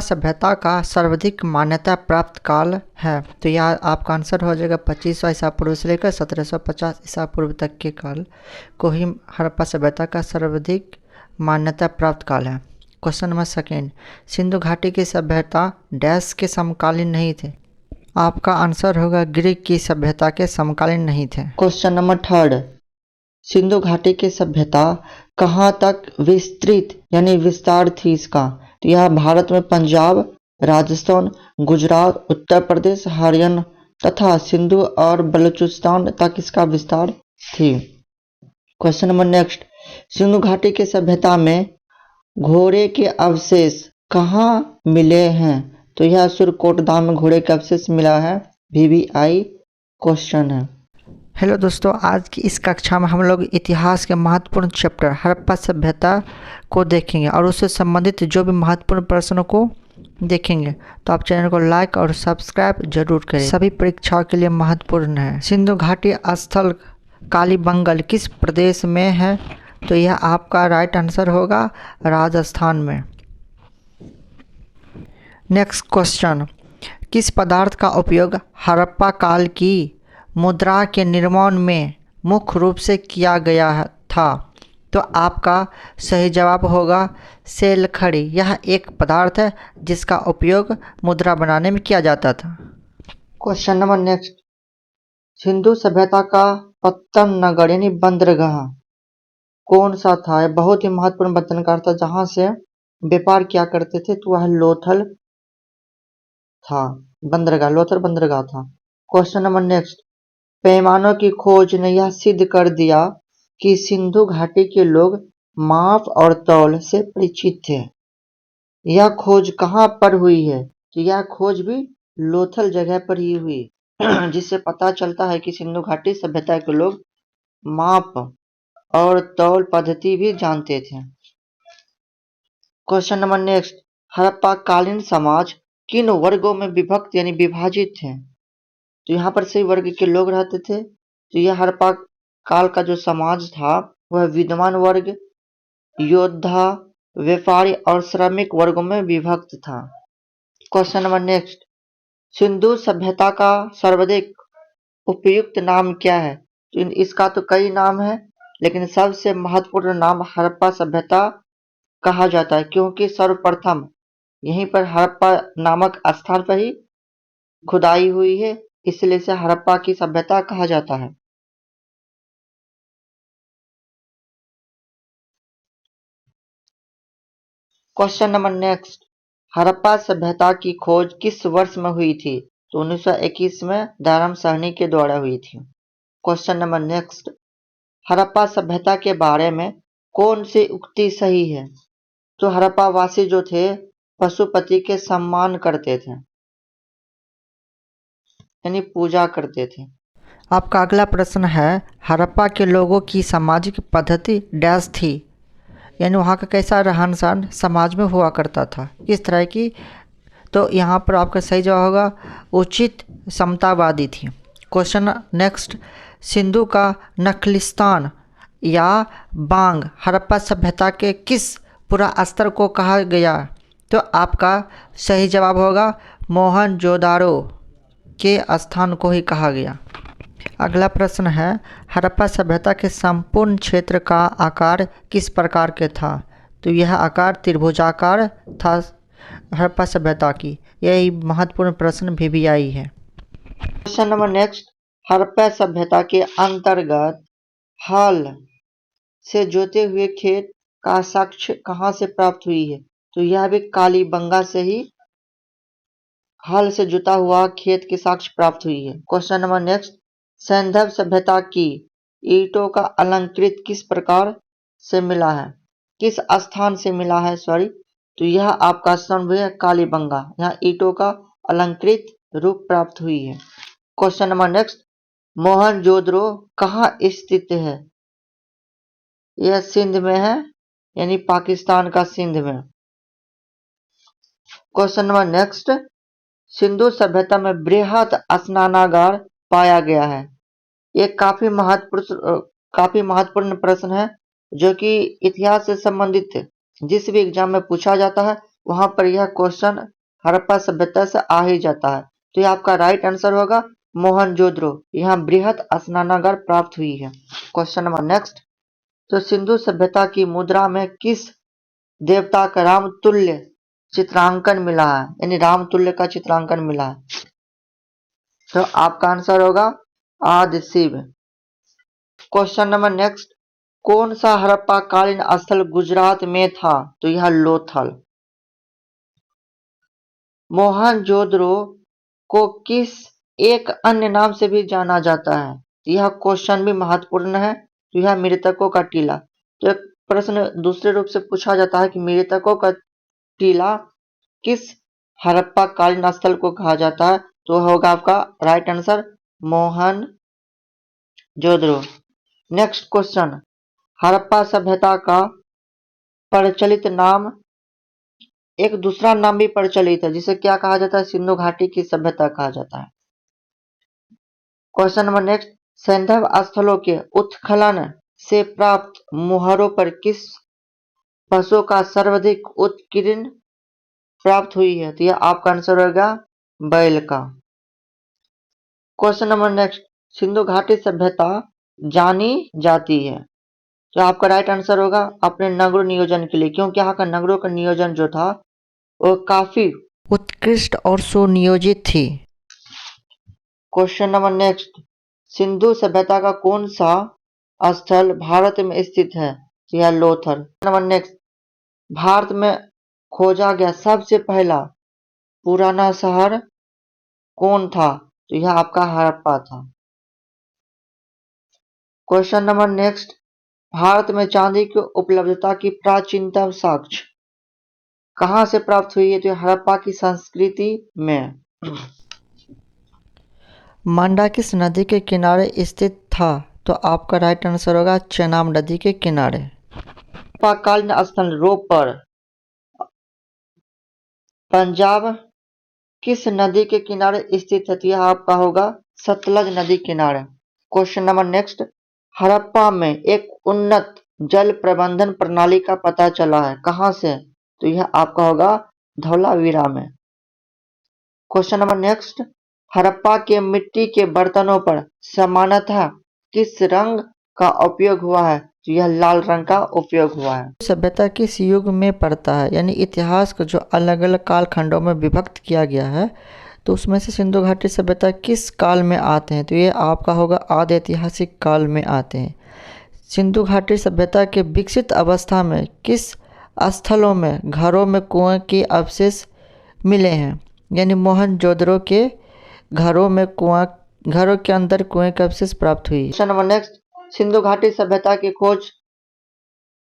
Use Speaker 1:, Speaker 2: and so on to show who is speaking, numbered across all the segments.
Speaker 1: सभ्यता का सर्वाधिक मान्यता प्राप्त काल है। तो यह आपका आंसर हो जाएगा 2500 ईसा पूर्व से लेकर 1750 ईसा पूर्व तक के काल को ही हड़प्पा सभ्यता का सर्वाधिक मान्यता प्राप्त काल है। क्वेश्चन नंबर सेकेंड, सिंधु घाटी की सभ्यता डैश के समकालीन नहीं थे। आपका आंसर होगा ग्रीक की सभ्यता के समकालीन नहीं थे। क्वेश्चन नंबर थर्ड, सिंधु घाटी की सभ्यता कहाँ तक विस्तृत यानी विस्तार थी इसका। तो यह भारत में पंजाब, राजस्थान, गुजरात, उत्तर प्रदेश, हरियाणा तथा सिंधु और बलूचिस्तान तक इसका विस्तार थी। क्वेश्चन नंबर नेक्स्ट, सिंधु घाटी की सभ्यता में घोड़े के अवशेष कहाँ मिले हैं। तो यह सुरकोटधाम में घोड़े के अवशेष मिला है। VVI क्वेश्चन है। हेलो दोस्तों, आज की इस कक्षा में हम लोग इतिहास के महत्वपूर्ण चैप्टर हड़प्पा सभ्यता को देखेंगे और उससे संबंधित जो भी महत्वपूर्ण प्रश्नों को देखेंगे। तो आप चैनल को लाइक और सब्सक्राइब जरूर करें, सभी परीक्षाओं के लिए महत्वपूर्ण है। सिंधु घाटी स्थल कालीबंगन किस प्रदेश में है। तो यह आपका राइट आंसर होगा राजस्थान में। नेक्स्ट क्वेश्चन, किस पदार्थ का उपयोग हड़प्पा काल की मुद्रा के निर्माण में मुख्य रूप से किया गया था। तो आपका सही जवाब होगा सेलखड़ी। यह एक पदार्थ है जिसका उपयोग मुद्रा बनाने में किया जाता था। क्वेश्चन नंबर नेक्स्ट, सिंधु सभ्यता का पत्तन नगर यानी बंदरगाह कौन सा था। बहुत ही महत्वपूर्ण बंदरगाह था जहां से व्यापार किया करते थे। तो वह लोथल था, बंदरगाह लोथल बंदरगाह था। क्वेश्चन नंबर नेक्स्ट, पैमानों की खोज ने यह सिद्ध कर दिया कि सिंधु घाटी के लोग माप और तौल से परिचित थे। यह खोज कहाँ पर हुई है। तो यह खोज भी लोथल जगह पर ही हुई जिससे पता चलता है कि सिंधु घाटी सभ्यता के लोग माप और तौल पद्धति भी जानते थे। क्वेश्चन नंबर नेक्स्ट, हड़प्पा कालीन समाज किन वर्गों में विभक्त यानी विभाजित थे। तो यहाँ पर सही वर्ग के लोग रहते थे। तो यह हड़प्पा काल का जो समाज था वह विद्वान वर्ग, योद्धा, व्यापारी और श्रमिक वर्गों में विभक्त था। क्वेश्चन नंबर नेक्स्ट, सिंधु सभ्यता का सर्वाधिक उपयुक्त नाम क्या है। तो इसका तो कई नाम है लेकिन सबसे महत्वपूर्ण नाम हड़प्पा सभ्यता कहा जाता है क्योंकि सर्वप्रथम यहीं पर हड़प्पा नामक स्थान पर ही खुदाई हुई है, इसलिए इसे हड़प्पा की सभ्यता कहा जाता है। क्वेश्चन नंबर नेक्स्ट, हड़प्पा सभ्यता की खोज किस वर्ष में हुई थी। तो 1921 में दाराम साहनी के द्वारा हुई थी। क्वेश्चन नंबर नेक्स्ट, हड़प्पा सभ्यता के बारे में कौन सी उक्ति सही है। तो हड़प्पा वासी जो थे पशुपति के सम्मान करते थे यानी पूजा करते थे। आपका अगला प्रश्न है, हड़प्पा के लोगों की सामाजिक पद्धति डैश थी यानी वहाँ का कैसा रहन सहन समाज में हुआ करता था, किस तरह की। तो यहाँ पर आपका सही जवाब होगा उचित समतावादी थी। क्वेश्चन नेक्स्ट, सिंधु का नखलिस्तान या बांग हड़प्पा सभ्यता के किस पुरा स्तर को कहा गया। तो आपका सही जवाब होगा मोहनजोदारो के स्थान को ही कहा गया। अगला प्रश्न है, हड़प्पा सभ्यता के संपूर्ण क्षेत्र का आकार किस प्रकार के था। तो यह आकार त्रिभुजाकार था हड़प्पा सभ्यता की। यही महत्वपूर्ण प्रश्न VVI है। क्वेश्चन नंबर नेक्स्ट, हड़प्पा सभ्यता के अंतर्गत हल से जोते हुए खेत का साक्ष्य कहाँ से प्राप्त हुई है। तो यह भी कालीबंगा से ही हल से जुता हुआ खेत की साक्ष्य प्राप्त हुई है। क्वेश्चन नंबर नेक्स्ट, सैंधव सभ्यता की ईंटों का अलंकृत किस प्रकार से मिला है, किस स्थान से मिला है सॉरी। तो यह आपका स्तंभ है कालीबंगा, यहाँ ईंटों का अलंकृत रूप प्राप्त हुई है। क्वेश्चन नंबर नेक्स्ट, मोहनजोदड़ो कहाँ स्थित है। यह सिंध में है यानी पाकिस्तान का सिंध में। क्वेश्चन नंबर नेक्स्ट, सिंधु सभ्यता में बृहद स्नानागार पाया गया है। ये काफी महत्वपूर्ण प्रश्न है जो कि इतिहास से संबंधित जिस भी एग्जाम में पूछा जाता है वहां पर यह क्वेश्चन हड़प्पा सभ्यता से आ ही जाता है। तो ये आपका राइट आंसर होगा मोहनजोदड़ो। यहाँ बृहत स्नानागार प्राप्त हुई है। Question number next. तो सिंधु सभ्यता की मुद्रा में किस देवता का रामतुल्य चित्रांकन मिला है, यानी रामतुल्य का चित्रांकन मिला है? तो आपका आंसर होगा आदि शिव। Question number next. कौन सा हड़प्पा कालीन स्थल गुजरात में था? तो यह लोथल। मोहनजोदड़ो को किस एक अन्य नाम से भी जाना जाता है? यह क्वेश्चन भी महत्वपूर्ण है। तो यह मृतकों का टीला। तो एक प्रश्न दूसरे रूप से पूछा जाता है कि मृतकों का टीला किस हड़प्पा कालीन स्थल को कहा जाता है? तो होगा आपका right answer Mohenjodaro. Next question. Harappa सभ्यता का प्रचलित नाम, एक दूसरा नाम भी प्रचलित है जिसे क्या कहा जाता है? सिंधु घाटी की सभ्यता कहा जाता है। Question number next. सैंधव स्थलों के उत्खनन से प्राप्त मुहरों पर किस पशु का सर्वाधिक उत्कीर्ण प्राप्त हुई है? तो यह आपका आंसर होगा बैल का। Question number next. सिंधु घाटी सभ्यता जानी जाती है, तो आपका राइट आंसर होगा अपने नगरों नियोजन के लिए, क्योंकि यहाँ का नगरों का नियोजन जो था वो काफी उत्कृष्ट और सुनियोजित थी। Question number next. सिंधु सभ्यता का कौन सा स्थल भारत में स्थित है? तो यह लोथल। Number next. भारत में खोजा गया सबसे पहला पुराना शहर कौन था? तो यह आपका हड़प्पा था। Question number next. भारत में चांदी की उपलब्धता की प्राचीनतम साक्ष्य कहां से प्राप्त हुई है? तो हड़प्पा की संस्कृति में। मंडाकिस नदी के किनारे स्थित था, तो आपका राइट आंसर होगा चेनाब नदी के किनारे। हड़प्पा स्थल रोपर पंजाब किस नदी के किनारे स्थित है? तो यह आपका होगा सतलज नदी किनारे। Question number next. हड़प्पा में एक उन्नत जल प्रबंधन प्रणाली का पता चला है, कहां से? तो यह आपका होगा धौलावीरा में। Question number next. हड़प्पा के मिट्टी के बर्तनों पर सामान्यतः किस रंग का उपयोग हुआ है? तो यह लाल रंग का उपयोग हुआ है। सभ्यता किस युग में पड़ता है, यानी इतिहास को जो अलग अलग कालखंडों में विभक्त किया गया है, तो उसमें से सिंधु घाटी सभ्यता किस काल में आते हैं? तो ये आपका होगा आदि ऐतिहासिक काल में आते हैं। सिंधु घाटी सभ्यता के विकसित अवस्था में किस स्थलों में घरों में कुएं के अवशेष मिले हैं, यानी मोहनजोदड़ो के घरों में घरों के अंदर कुएं के अवशेष प्राप्त हुई। Question number next. सिंधु घाटी सभ्यता की खोज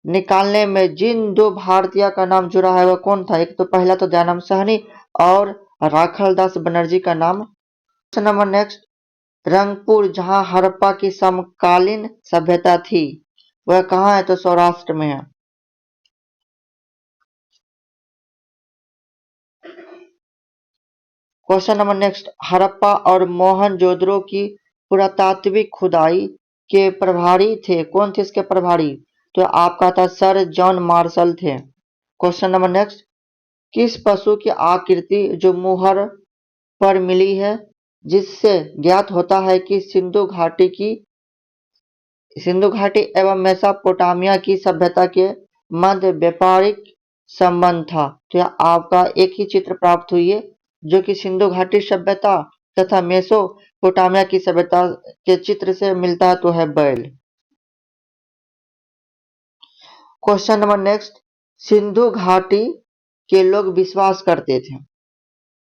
Speaker 1: निकालने में जिन दो भारतीय का नाम जुड़ा है वह कौन था? एक तो पहला तो दयानंद साहनी और राखालदास बनर्जी का नाम। Question number next. रंगपुर जहां हड़प्पा की समकालीन सभ्यता थी वह कहाँ है? तो सौराष्ट्र में है। Question number next. हड़प्पा और मोहनजोदड़ो की पुरातात्विक खुदाई के प्रभारी थे, कौन थे इसके प्रभारी? तो आपका था सर जॉन मार्शल थे। Question number next. किस पशु की आकृति जो मुहर पर मिली है जिससे ज्ञात होता है कि सिंधु घाटी एवं मेसोपोटामिया की सभ्यता के मध्य व्यापारिक संबंध था? तो यह आपका एक ही चित्र प्राप्त हुई है जो कि सिंधु घाटी सभ्यता तथा मेसोपोटामिया की सभ्यता के चित्र से मिलता है, तो है बैल। Question number next. सिंधु घाटी के लोग विश्वास करते थे,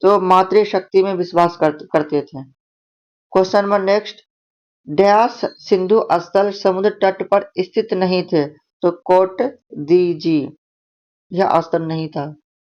Speaker 1: तो मातृशक्ति में विश्वास करते थे। Question number next. Dash Sindhu स्थल समुद्र तट पर स्थित नहीं थे, तो कोट दीजी यह स्थल नहीं था।